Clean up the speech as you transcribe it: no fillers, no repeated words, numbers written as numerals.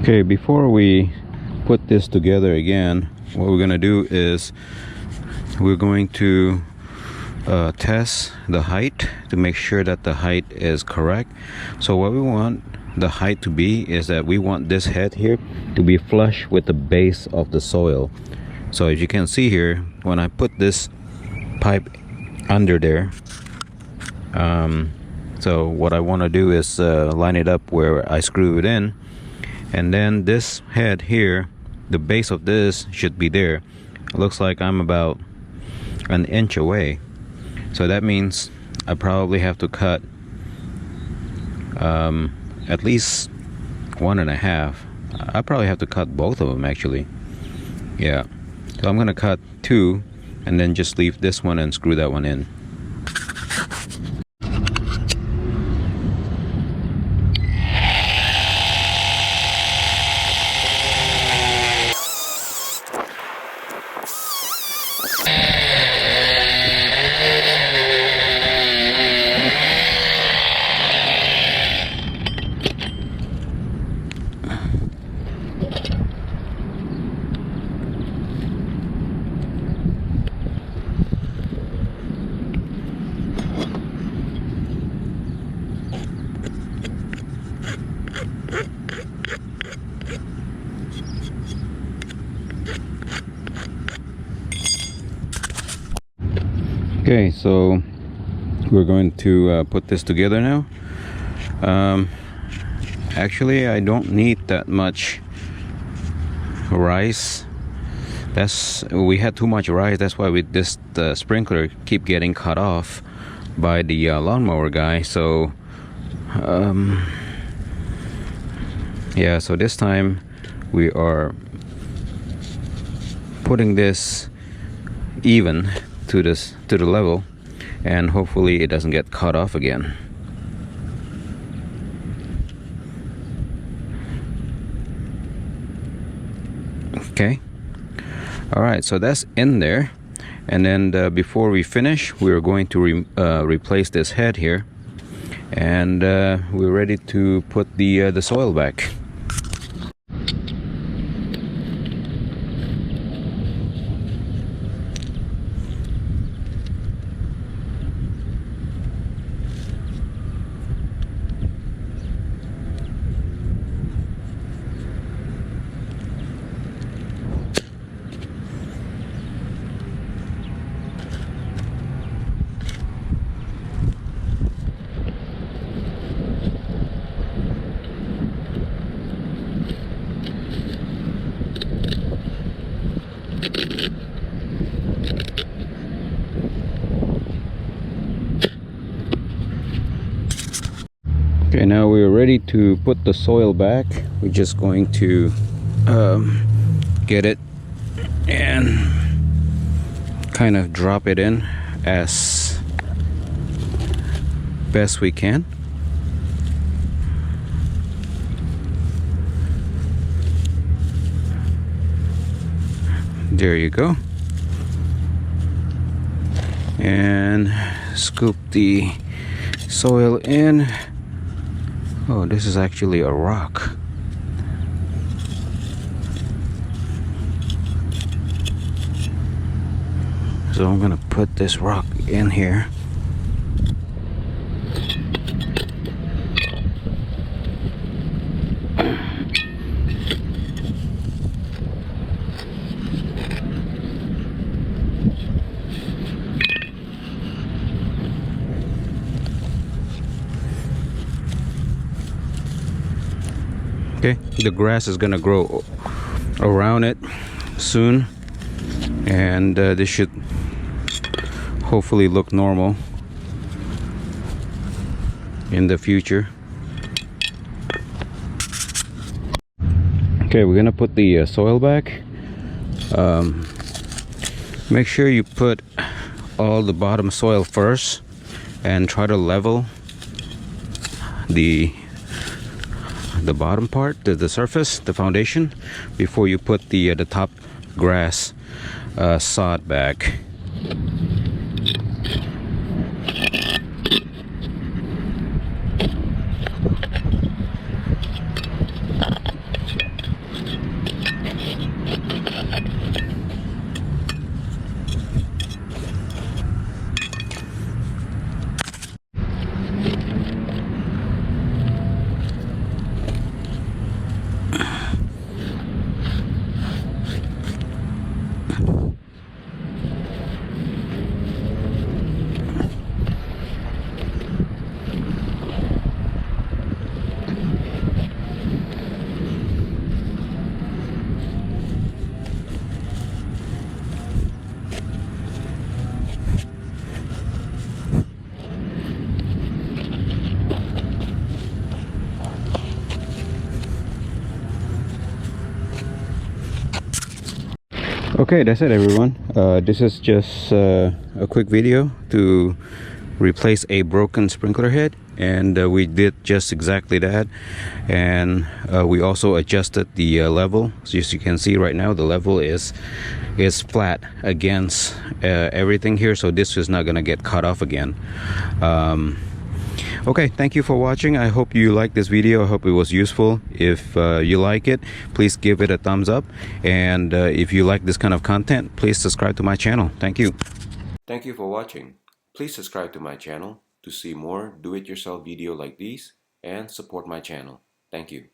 Okay, before we put this together again, what we're gonna do is we're going to test the height to make sure that the height is correct. So what we want the height to be is that we want this head here to be flush with the base of the soil. So as you can see here, when I put this pipe under there, so what I want to do is line it up where I screw it in, and then this head here, the base of this should be there. It looks like I'm about an inch away, so that means I probably have to cut at least 1.5. I probably have to cut both of them actually. Yeah, so I'm gonna cut 2 and then just leave this one and screw that one in. Okay, so we're going to put this together now. Actually, I don't need that much rice. We had too much rice. That's why this sprinkler keep getting cut off by the lawnmower guy. So yeah, so this time we are putting this even to the level, and hopefully it doesn't get cut off again. Okay, all right, so that's in there. And then before we finish, we're going to replace this head here, and we're ready to put the soil back. Okay, now we're ready to put the soil back. We're just going to get it and kind of drop it in as best we can. There you go. And scoop the soil in. Oh, this is actually a rock. So I'm gonna put this rock in here. Okay, the grass is gonna grow around it soon, and this should hopefully look normal in the future. Okay, we're gonna put the soil back. Make sure you put all the bottom soil first and try to level the bottom part, the surface, the foundation, before you put the top grass sod back. Okay, that's it everyone. This is just a quick video to replace a broken sprinkler head, and we did just exactly that. And we also adjusted the level. So as you can see right now, the level is flat against everything here, so this is not gonna get cut off again. Okay, thank you for watching. I hope you liked this video. I hope it was useful. If you like it, please give it a thumbs up. And if you like this kind of content, please subscribe to my channel. Thank you. Thank you for watching. Please subscribe to my channel to see more do-it-yourself video like these and support my channel. Thank you.